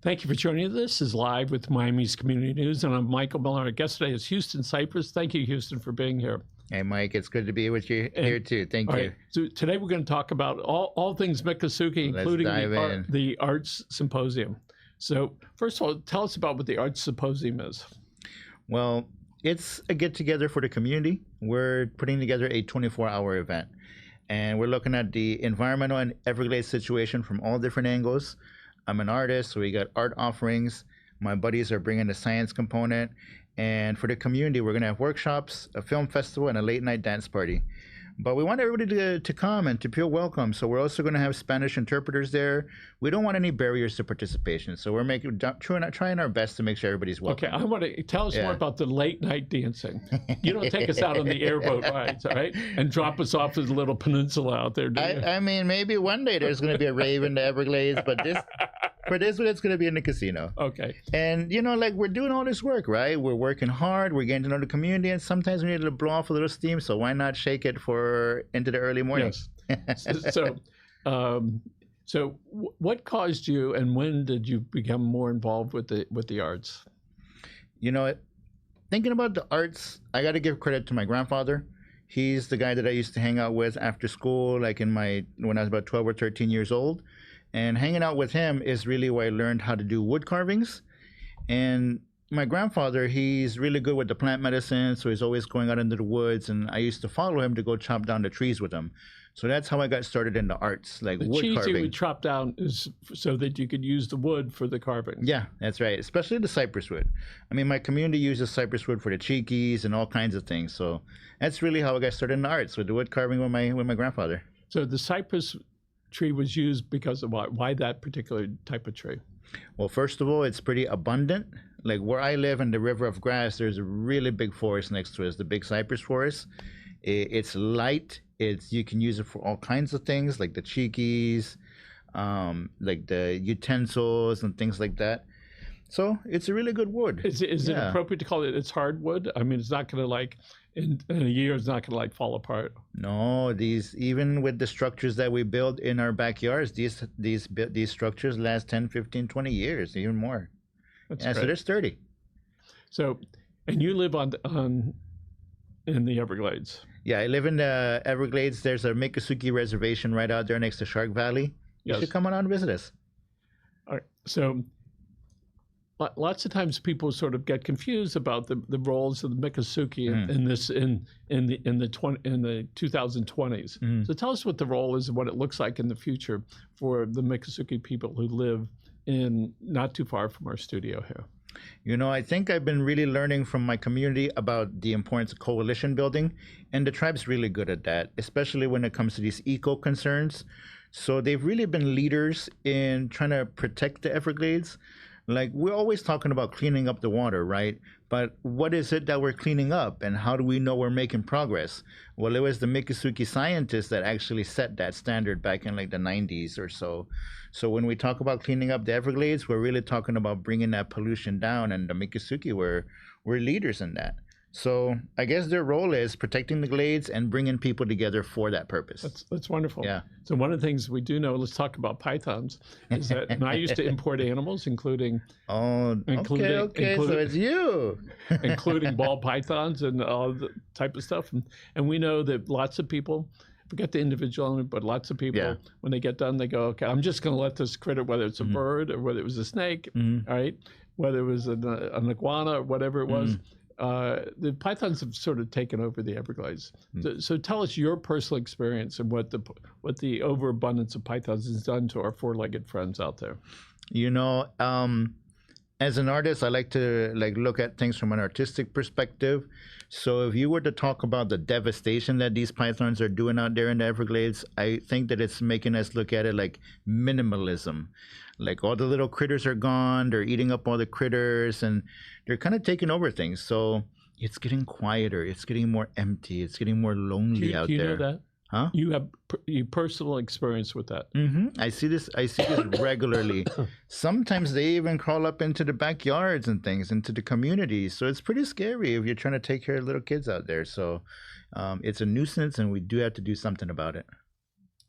Thank you for joining us. This is Live with Miami's Community News, and I'm Michael Miller. Our guest today is Houston Cypress. Thank you, Houston, for being here. Hey, Mike, it's good to be with you here too. Thank you. Right, so today we're going to talk about all things Miccosukee, including the Arts Symposium. So first of all, tell us about what the Arts Symposium is. Well, it's a get-together for the community. We're putting together a 24-hour event, and we're looking at the environmental and Everglades situation from all different angles. I'm an artist, so we got art offerings. My buddies are bringing the science component. And for the community, we're going to have workshops, a film festival, and a late-night dance party. But we want everybody to come and to feel welcome. So we're also going to have Spanish interpreters there. We don't want any barriers to participation. So we're trying our best to make sure everybody's welcome. Okay, I want to tell us more about the late-night dancing. You don't take us out on the airboat rides, all right? And drop us off at a little peninsula out there, do you? I mean, maybe one day there's going to be a rave in the Everglades, but for this one, it's going to be in the casino. Okay. And, like, we're doing all this work, right? We're working hard. We're getting to know the community. And sometimes we need to blow off a little steam. So why not shake it into the early mornings? Yes. So what caused you and when did you become more involved with the arts? Thinking about the arts, I got to give credit to my grandfather. He's the guy that I used to hang out with after school, like when I was about 12 or 13 years old. And hanging out with him is really where I learned how to do wood carvings. And my grandfather, he's really good with the plant medicine, so he's always going out into the woods. And I used to follow him to go chop down the trees with him. So that's how I got started in the arts, like wood carving. The trees you would chop down is so that you could use the wood for the carving. Yeah, that's right, especially the cypress wood. I mean, my community uses cypress wood for the cheekies and all kinds of things. So that's really how I got started in the arts, with the wood carving with my grandfather. So the cypress tree was used because of what? Why that particular type of tree? Well, first of all, it's pretty abundant. Like where I live in the River of Grass, there's a really big forest next to us, the big cypress forest. It's light. You can use it for all kinds of things, like the cheekies, like the utensils and things like that. So it's a really good wood. Is it appropriate to call it's hardwood? I mean, it's not going to in a year, it's not going to fall apart. No, even with the structures that we build in our backyards, these structures last 10, 15, 20 years, even more. That's great. So they're sturdy. So, and you live in the Everglades. Yeah, I live in the Everglades. There's a Miccosukee reservation right out there next to Shark Valley. You should come on out and visit us. All right. So lots of times people sort of get confused about the roles of the Miccosukee in the 2020s. So tell us what the role is and what it looks like in the future for the Miccosukee people who live not too far from our studio here. I think I've been really learning from my community about the importance of coalition building, and the tribe's really good at that, especially when it comes to these eco concerns. So they've really been leaders in trying to protect the Everglades. Like, we're always talking about cleaning up the water, right? But what is it that we're cleaning up, and how do we know we're making progress? Well, it was the Miccosukee scientists that actually set that standard back in like the 90s or so. So when we talk about cleaning up the Everglades, we're really talking about bringing that pollution down, and the Miccosukee we're leaders in that. So I guess their role is protecting the glades and bringing people together for that purpose. That's wonderful. Yeah. So one of the things we do know, let's talk about pythons, is that and I used to import animals, including so it's you. including ball pythons and all the type of stuff. And we know that lots of people, forget the individual, but lots of people, when they get done, they go, okay, I'm just going to let this critter, whether it's a bird or whether it was a snake, all right, whether it was an iguana or whatever it was, the pythons have sort of taken over the Everglades. So tell us your personal experience and what the overabundance of pythons has done to our four-legged friends out there. As an artist, I like to look at things from an artistic perspective. So if you were to talk about the devastation that these pythons are doing out there in the Everglades, I think that it's making us look at it like minimalism. Like, all the little critters are gone, they're eating up all the critters, and they're kind of taking over things. So it's getting quieter, it's getting more empty, it's getting more lonely out there. Do you know that? Huh? You have personal experience with that. I see this regularly. Sometimes they even crawl up into the backyards and things, into the communities. So it's pretty scary if you're trying to take care of little kids out there. So it's a nuisance, and we do have to do something about it.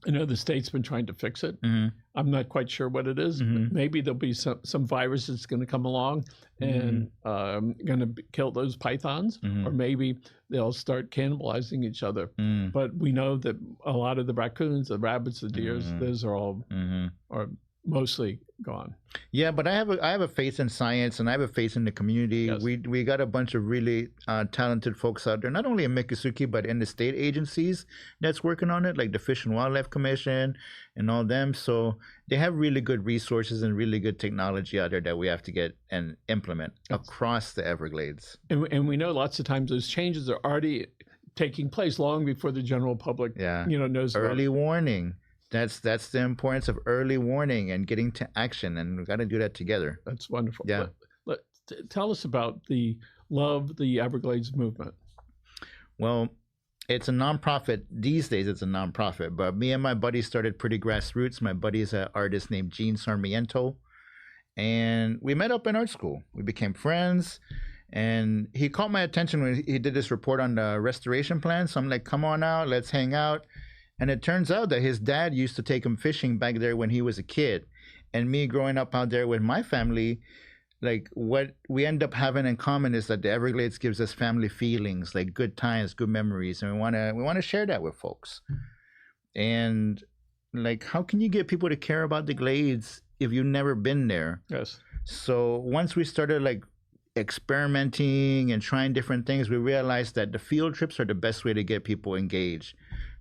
I know the state's been trying to fix it. Mm-hmm. I'm not quite sure what it is. Mm-hmm. But maybe there'll be some virus that's going to come along and going to kill those pythons, Mm-hmm. or maybe they'll start cannibalizing each other. Mm-hmm. But we know that a lot of the raccoons, the rabbits, the deers, those are all are mostly gone. Yeah, but I have a faith in science, and I have a faith in the community. Yes. We got a bunch of really talented folks out there, not only in Miccosukee, but in the state agencies that's working on it, like the Fish and Wildlife Commission and all them. So they have really good resources and really good technology out there that we have to get and implement across the Everglades. And we know lots of times those changes are already taking place long before the general public knows about Early it. warning. That's the importance of early warning and getting to action, and we've got to do that together. That's wonderful. Yeah. Tell us about the Love the Everglades movement. Well, it's a nonprofit. These days, it's a nonprofit. But me and my buddy started pretty grassroots. My buddy is an artist named Gene Sarmiento, and we met up in art school. We became friends, and he caught my attention when he did this report on the restoration plan. So I'm like, come on out, let's hang out. And it turns out that his dad used to take him fishing back there when he was a kid. And me growing up out there with my family, like what we end up having in common is that the Everglades gives us family feelings, like good times, good memories. And we wanna share that with folks. And like, how can you get people to care about the Glades if you've never been there? Yes. So once we started like experimenting and trying different things, we realized that the field trips are the best way to get people engaged.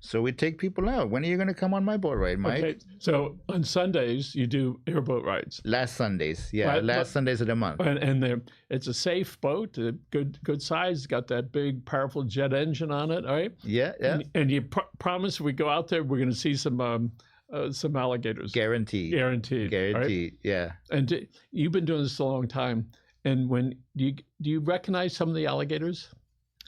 So we take people out. When are you going to come on my boat ride, Mike? Okay. So on Sundays you do airboat rides. Last Sundays, yeah, last Sundays of the month. And it's a safe boat, good size. It's got that big, powerful jet engine on it, right? Yeah, yeah. And you promise we go out there, we're going to see some alligators. Guaranteed. Guaranteed. Guaranteed. Right? Yeah. And you've been doing this a long time. And when do you recognize some of the alligators?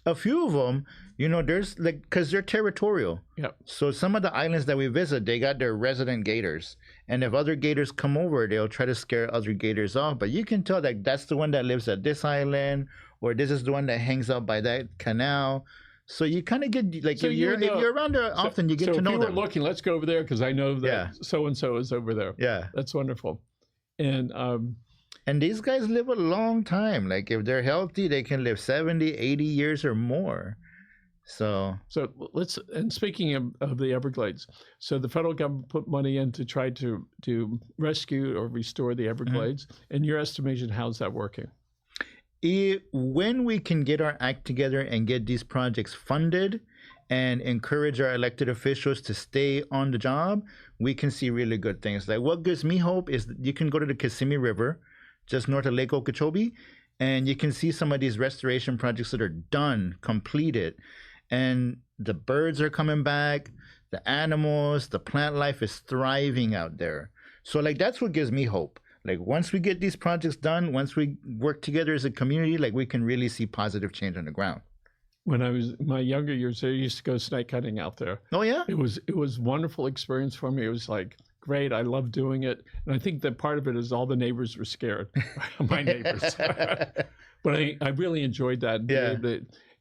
A few of them, there's like, because they're territorial. Yeah. So some of the islands that we visit, they got their resident gators. And if other gators come over, they'll try to scare other gators off. But you can tell that that's the one that lives at this island, or this is the one that hangs out by that canal. So you kind of get, like, So if you're around there often, you get to know them. So if you were them. looking, let's go over there because I know that so-and-so is over there. Yeah. That's wonderful. And these guys live a long time. Like, if they're healthy, they can live 70, 80 years or more. So and speaking of the Everglades, so the federal government put money in to try to rescue or restore the Everglades. In your estimation, how's that working? When we can get our act together and get these projects funded and encourage our elected officials to stay on the job, we can see really good things. Like, what gives me hope is that you can go to the Kissimmee River, just north of Lake Okeechobee, and you can see some of these restoration projects that are done, completed, and the birds are coming back, the animals, the plant life is thriving out there. So, like, that's what gives me hope. Like, once we get these projects done, once we work together as a community, like, we can really see positive change on the ground. When I was in my younger years, I used to go snake hunting out there. Oh yeah, it was a wonderful experience for me. It was like great. I loved doing it, and I think that part of it is all the neighbors were scared. My neighbors, but I really enjoyed that. Yeah.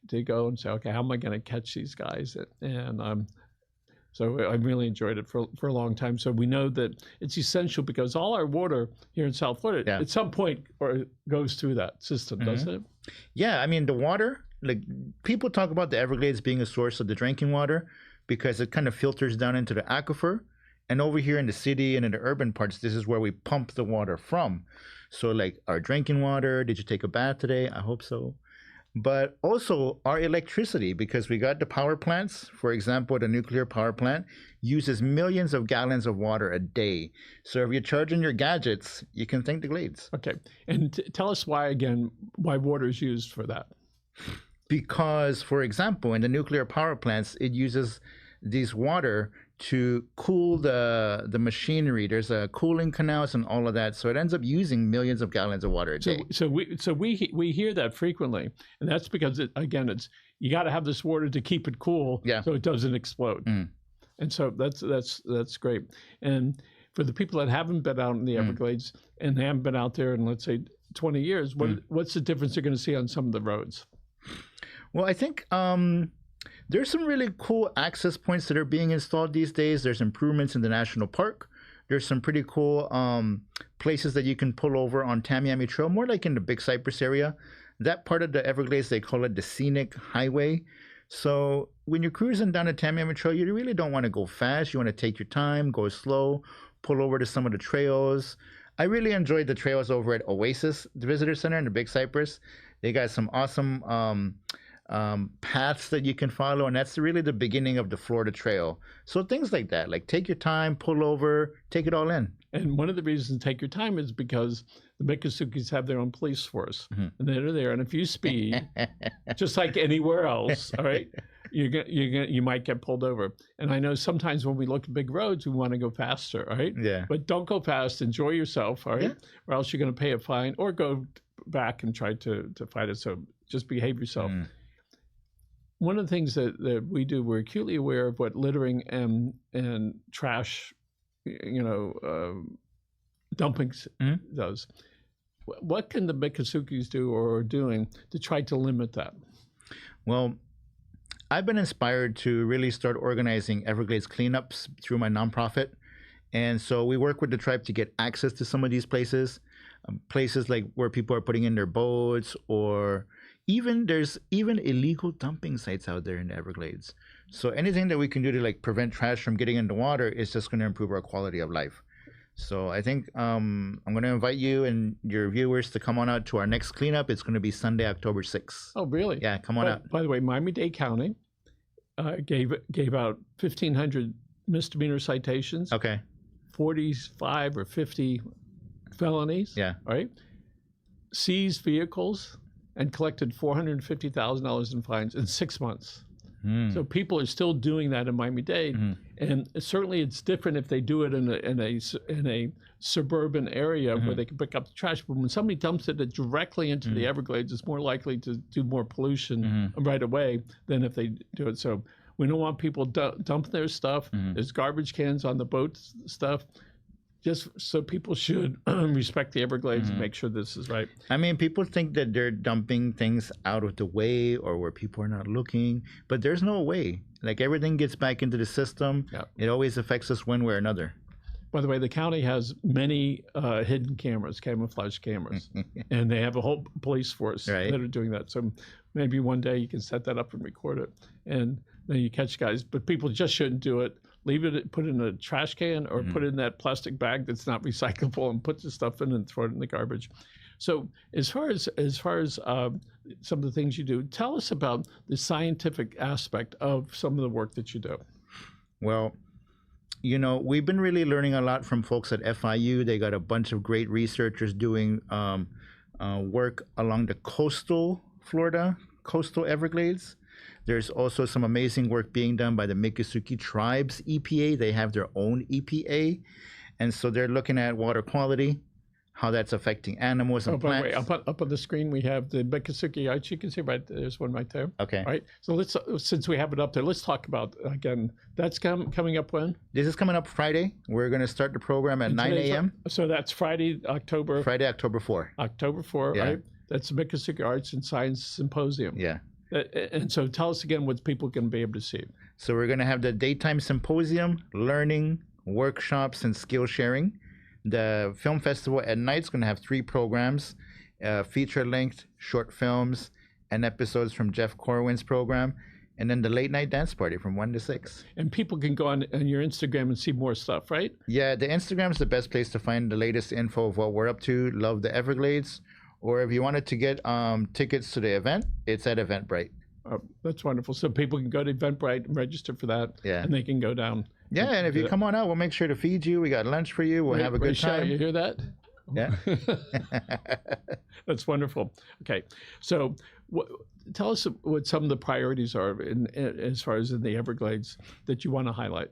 To go and say, okay, how am I going to catch these guys? And so I really enjoyed it for a long time. So we know that it's essential because all our water here in South Florida, at some point, goes through that system, doesn't it? Yeah, I mean, the water. Like, people talk about the Everglades being a source of the drinking water because it kind of filters down into the aquifer. And over here in the city and in the urban parts, this is where we pump the water from. So, like, our drinking water, did you take a bath today? I hope so. But also our electricity, because we got the power plants. For example, the nuclear power plant uses millions of gallons of water a day. So if you're charging your gadgets, you can thank the Glades. Okay. And tell us why water is used for that. Because, for example, in the nuclear power plants, it uses this water to cool the machinery. There's cooling canals and all of that, so it ends up using millions of gallons of water a day. So we hear that frequently, and that's because it's you got to have this water to keep it cool, so it doesn't explode. And so that's great. And for the people that haven't been out in the Everglades and they haven't been out there in, let's say, 20 years, what's the difference they're going to see on some of the roads? Well, I think There's some really cool access points that are being installed these days. There's improvements in the national park. There's some pretty cool places that you can pull over on Tamiami Trail, more like in the Big Cypress area. That part of the Everglades, they call it the scenic highway. So when you're cruising down the Tamiami Trail, you really don't want to go fast. You want to take your time, go slow, pull over to some of the trails. I really enjoyed the trails over at Oasis, the visitor center in the Big Cypress. They got some awesome paths that you can follow, and that's really the beginning of the Florida Trail. So things like that, like take your time, pull over, take it all in. And one of the reasons to take your time is because the Miccosukee have their own police force, and they're there. And if you speed, just like anywhere else, all right, you might get pulled over. And I know sometimes when we look at big roads, we want to go faster, all right? Yeah. But don't go fast. Enjoy yourself, all right? Yeah. Or else you're going to pay a fine or go back and try to fight it. So just behave yourself. One of the things that we do, we're acutely aware of what littering and trash, dumpings does. What can the Miccosukees do or are doing to try to limit that? Well, I've been inspired to really start organizing Everglades cleanups through my nonprofit. And so we work with the tribe to get access to some of these places, places like where people are putting in their boats, or there's even illegal dumping sites out there in the Everglades. So anything that we can do to like prevent trash from getting in the water is just going to improve our quality of life. So I think I'm going to invite you and your viewers to come on out to our next cleanup. It's going to be Sunday, October 6th. Oh, really? Yeah, come on out. By the way, Miami-Dade County gave out 1,500 misdemeanor citations. Okay. 45 or 50 felonies. Yeah. Right. Seized vehicles and collected $450,000 in fines in 6 months. So people are still doing that in Miami-Dade, and certainly it's different if they do it in a suburban area where they can pick up the trash. But when somebody dumps it directly into the Everglades, it's more likely to do more pollution right away than if they do it. So we don't want people dumping their stuff. There's garbage cans on the boat stuff. Just so people should respect the Everglades and make sure this is right. I mean, people think that they're dumping things out of the way or where people are not looking, but there's no way. Like everything gets back into the system. Yep. It always affects us one way or another. By the way, the county has many hidden cameras, camouflage cameras, and they have a whole police force that are doing that. So maybe one day you can set that up and record it, and then you catch guys. But people just shouldn't do it. Leave it, put it in a trash can, or put it in that plastic bag that's not recyclable, and put the stuff in and throw it in the garbage. So as far as some of the things you do, tell us about the scientific aspect of some of the work that you do. Well, we've been really learning a lot from folks at FIU. They got a bunch of great researchers doing work along the coastal Everglades. There's also some amazing work being done by the Miccosukee Tribes EPA. They have their own EPA. And so they're looking at water quality, how that's affecting animals and plants. By the way, up on the screen, we have the Miccosukee Arts. You can see there's one right there. Okay. All right. So since we have it up there, let's talk about, again, that's coming up when? This is coming up Friday. We're going to start the program at 9 a.m. So that's Friday, October 4. October 4, right? That's the Miccosukee Arts and Science Symposium. Yeah. And so tell us again what people can be able to see. So we're going to have the daytime symposium, learning, workshops, and skill sharing. The film festival at night is going to have 3 programs, feature-length short films, and episodes from Jeff Corwin's program, and then the late night dance party from 1 to 6. And people can go on your Instagram and see more stuff, right? Yeah, the Instagram is the best place to find the latest info of what we're up to. Love the Everglades. Or if you wanted to get tickets to the event, it's at Eventbrite. Oh, that's wonderful. So people can go to Eventbrite and register for that, and they can go down. Yeah, and if you come on out, we'll make sure to feed you. We got lunch for you. We'll have a good time. You hear that? Yeah. That's wonderful. Okay. So tell us what some of the priorities are as far as in the Everglades that you want to highlight.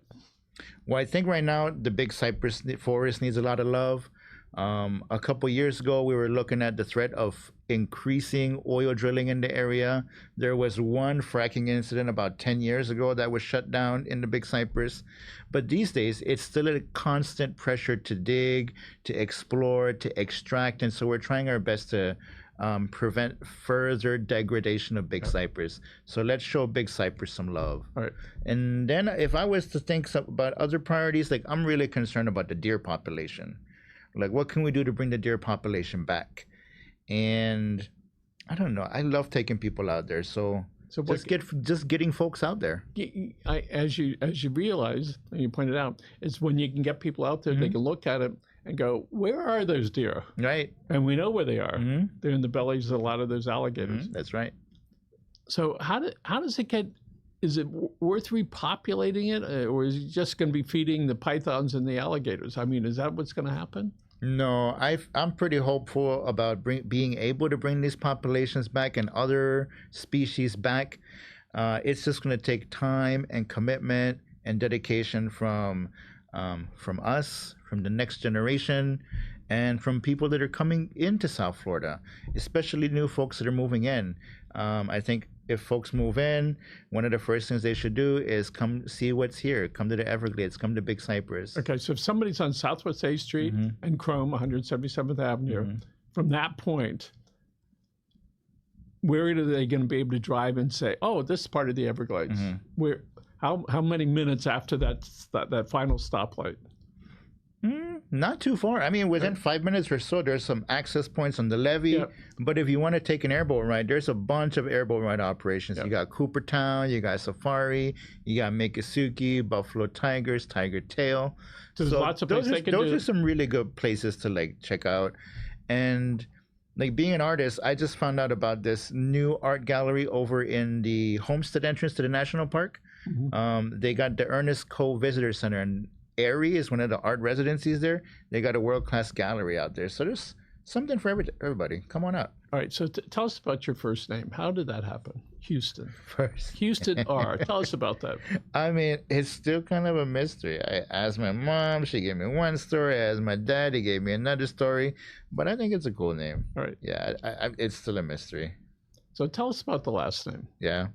Well, I think right now the Big Cypress forest needs a lot of love. A couple years ago, we were looking at the threat of increasing oil drilling in the area. There was one fracking incident about 10 years ago that was shut down in the Big Cypress. But these days, it's still a constant pressure to dig, to explore, to extract. And so we're trying our best to prevent further degradation of Big Cypress. So let's show Big Cypress some love. All right. And then if I was to think about other priorities, like I'm really concerned about the deer population. Like what can we do to bring the deer population back? And I don't know. I love taking people out there. So just getting folks out there. As you realize, and you pointed out, is when you can get people out there, they can look at it and go, where are those deer? Right. And we know where they are. They're in the bellies of a lot of those alligators. That's right. So how does it get? Is it worth repopulating it, or is it just going to be feeding the pythons and the alligators? I mean, is that what's going to happen? No, I'm pretty hopeful about being able to bring these populations back and other species back. It's just going to take time and commitment and dedication from us, from the next generation, and from people that are coming into South Florida, especially new folks that are moving in. I think if folks move in, one of the first things they should do is come see what's here. Come to the Everglades, come to Big Cypress. Okay, so if somebody's on Southwest A Street and Chrome, 177th Avenue, from that point, where are they going to be able to drive and say, oh, this is part of the Everglades? How many minutes after that final stoplight? Not too far. I mean, within 5 minutes or so, there's some access points on the levee. But if you want to take an airboat ride, there's a bunch of airboat ride operations. You got Coopertown, you got Safari, you got Miccosukee, Buffalo Tigers, Tiger Tail. So there's lots of places they can do. Those are some really good places to like check out. And like being an artist, I just found out about this new art gallery over in the Homestead entrance to the national park. They got the Ernest Coe Visitor Center, and Airy is one of the art residencies there. They got a world-class gallery out there. So there's something for everybody. Come on out. All right. So tell us about your first name. How did that happen? Houston. First. Houston R. Tell us about that. I mean, it's still kind of a mystery. I asked my mom. She gave me one story. I asked my dad. He gave me another story. But I think it's a cool name. All right. Yeah, it's still a mystery. So tell us about the last name. Yeah.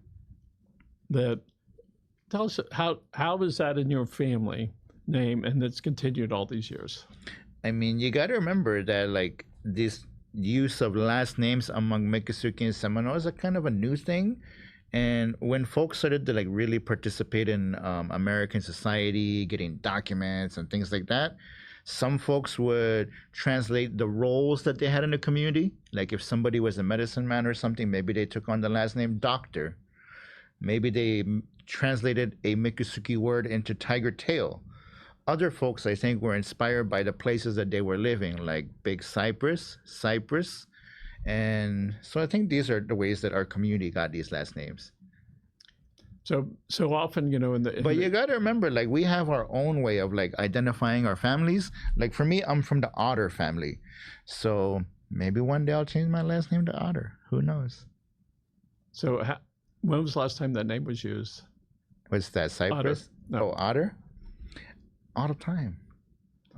Tell us how is that in your family name, and that's continued all these years? I mean, you got to remember that like this use of last names among Miccosukee and Seminoles is kind of a new thing. And when folks started to like really participate in American society, getting documents and things like that, some folks would translate the roles that they had in the community. Like if somebody was a medicine man or something, maybe they took on the last name doctor. Maybe they translated a Miccosukee word into tiger tail. Other folks, I think, were inspired by the places that they were living, like Big Cypress. And so I think these are the ways that our community got these last names. So often, you know, But you got to remember, like, we have our own way of, like, identifying our families. Like, for me, I'm from the Otter family. So maybe one day I'll change my last name to Otter. Who knows? So when was the last time that name was used? What's that, Cypress? Otter? No. Oh, Otter? All the time.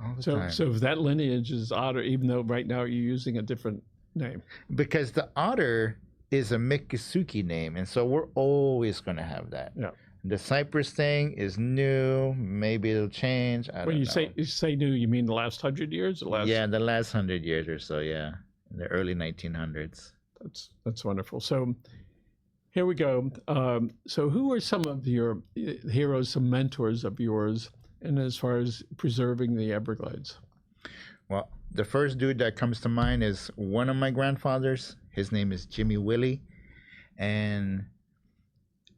All the time. So if that lineage is Otter, even though right now you're using a different name. Because the Otter is a Miccosukee name, and so we're always going to have that. Yeah. The Cypress thing is new. Maybe it'll change. I don't know. When you say new, you mean the last 100 years? Yeah, the last 100 years or so, yeah. In the early 1900s. That's wonderful. So here we go. So who are some of your heroes, some mentors of yours, and as far as preserving the Everglades? Well, the first dude that comes to mind is one of my grandfathers. His name is Jimmy Willie. And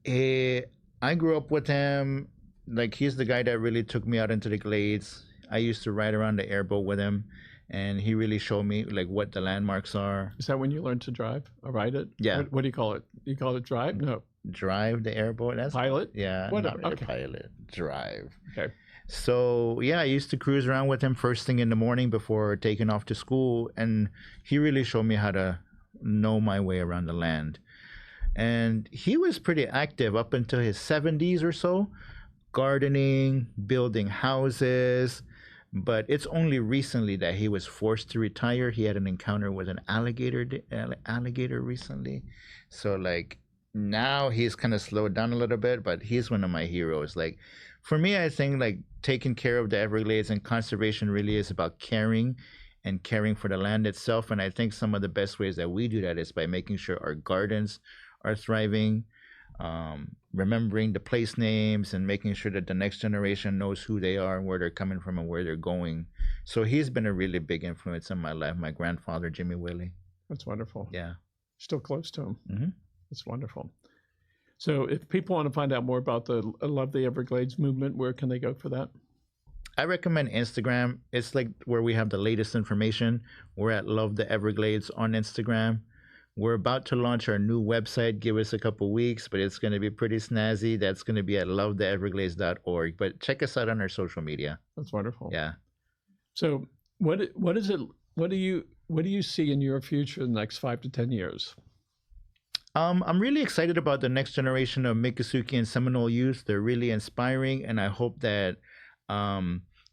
I grew up with him. Like, he's the guy that really took me out into the Glades. I used to ride around the airboat with him, and he really showed me, like, what the landmarks are. Is that when you learned to drive or ride it? Yeah. What do you call it? You call it drive? No. Drive the airboat? That's pilot? Yeah. Whatever. Not really pilot. Drive. Okay. So, yeah, I used to cruise around with him first thing in the morning before taking off to school, and he really showed me how to know my way around the land. And he was pretty active up until his 70s or so, gardening, building houses. But it's only recently that he was forced to retire. He had an encounter with an alligator recently. So, like, now he's kind of slowed down a little bit, but he's one of my heroes. Like, for me, I think, like, taking care of the Everglades and conservation really is about caring and caring for the land itself. And I think some of the best ways that we do that is by making sure our gardens are thriving, remembering the place names and making sure that the next generation knows who they are and where they're coming from and where they're going. So he's been a really big influence in my life, my grandfather, Jimmy Willie. That's wonderful. Yeah. Still close to him. Mm-hmm. That's wonderful. So if people want to find out more about the Love the Everglades movement, where can they go for that? I recommend Instagram. It's like where we have the latest information. We're at Love the Everglades on Instagram. We're about to launch our new website. Give us a couple weeks, but it's going to be pretty snazzy. That's going to be at lovetheeverglades.org. But check us out on our social media. That's wonderful. Yeah. So what do you see in your future in the next 5 to 10 years? I'm really excited about the next generation of Miccosukee and Seminole youth. They're really inspiring, and I hope that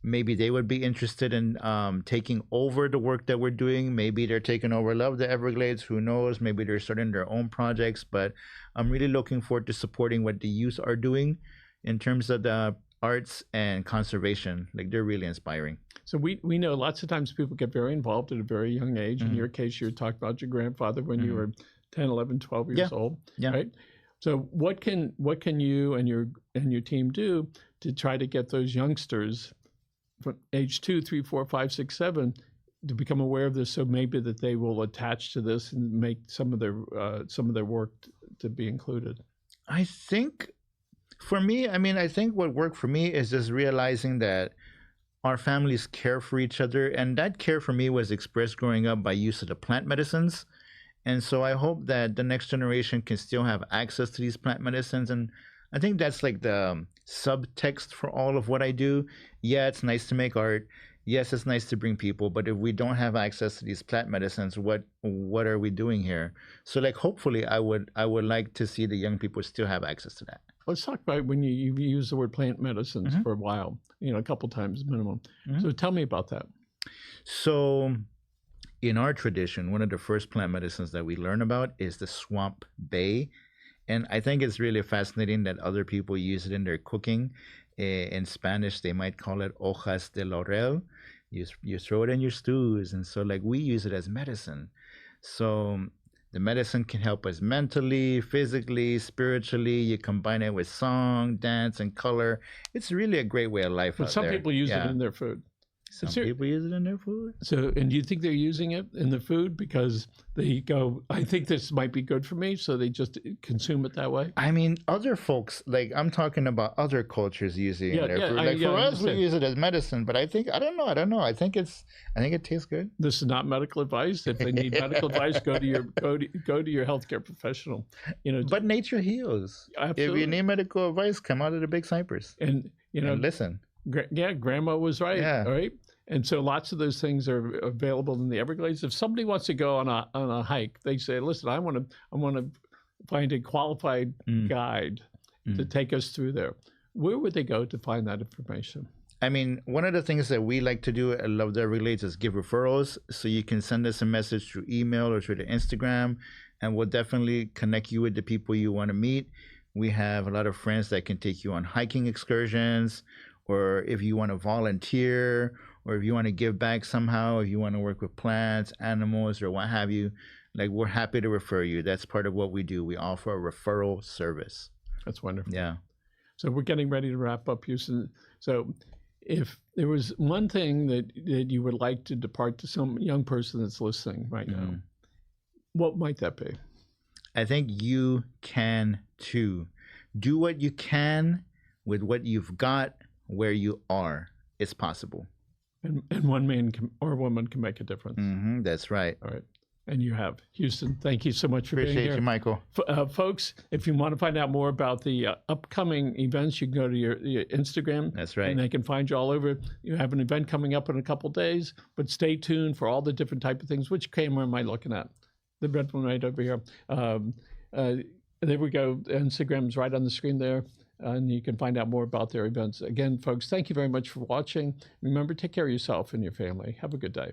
maybe they would be interested in taking over the work that we're doing. Maybe they're taking over Love the Everglades. Who knows? Maybe they're starting their own projects. But I'm really looking forward to supporting what the youth are doing in terms of the arts and conservation. Like, they're really inspiring. So we know lots of times people get very involved at a very young age. In your case, you talked about your grandfather when you were 10, 11, 12 years old, right? So what can you and your team do to try to get those youngsters from age 2, 3, 4, 5, 6, 7 to become aware of this, so maybe that they will attach to this and make some of their work to be included? I think for me, I think what worked for me is just realizing that our families care for each other, and that care for me was expressed growing up by use of the plant medicines. And so I hope that the next generation can still have access to these plant medicines. And I think that's like the subtext for all of what I do. Yeah, it's nice to make art. Yes, it's nice to bring people. But if we don't have access to these plant medicines, what are we doing here? So, like, hopefully I would like to see the young people still have access to that. Let's talk about when you use the word plant medicines for a while, a couple times minimum. So tell me about that. So in our tradition, one of the first plant medicines that we learn about is the swamp bay. And I think it's really fascinating that other people use it in their cooking. In Spanish, they might call it hojas de laurel. You throw it in your stews. And so, like, we use it as medicine. So the medicine can help us mentally, physically, spiritually. You combine it with song, dance, and color. It's really a great way of life. But some people use it in their food. Some people use it in their food. So, and do you think they're using it in the food because they go, I think this might be good for me, so they just consume it that way? I mean, other folks, like, I'm talking about other cultures using it in their food. Like, for us, we use it as medicine, but I don't know. I think it tastes good. This is not medical advice. If they need medical advice, go to your healthcare professional. But nature heals. Absolutely. If you need medical advice, come out of the Big Cypress and listen. Grandma was right. Yeah. Right. And so lots of those things are available in the Everglades. If somebody wants to go on a hike, they say, "Listen, I want to find a qualified guide to take us through there." Where would they go to find that information? I mean, one of the things that we like to do at Love the Everglades is give referrals. So you can send us a message through email or through the Instagram, and we'll definitely connect you with the people you want to meet. We have a lot of friends that can take you on hiking excursions, or if you want to volunteer, or if you want to give back somehow, if you want to work with plants, animals, or what have you, like, we're happy to refer you. That's part of what we do. We offer a referral service. That's wonderful. Yeah. So we're getting ready to wrap up, Houston. So if there was one thing that you would like to depart to some young person that's listening right now, what might that be? I think you can too. Do what you can with what you've got where you are. It's possible. And one man or woman can make a difference. That's right. All right. And you have. Houston, thank you so much for being here. Appreciate you, Michael. Folks, if you want to find out more about the upcoming events, you can go to your Instagram. That's right. And they can find you all over. You have an event coming up in a couple of days, but stay tuned for all the different type of things. Which camera am I looking at? The red one right over here. There we go. Instagram's right on the screen there. And you can find out more about their events. Again, folks, thank you very much for watching. Remember, take care of yourself and your family. Have a good day.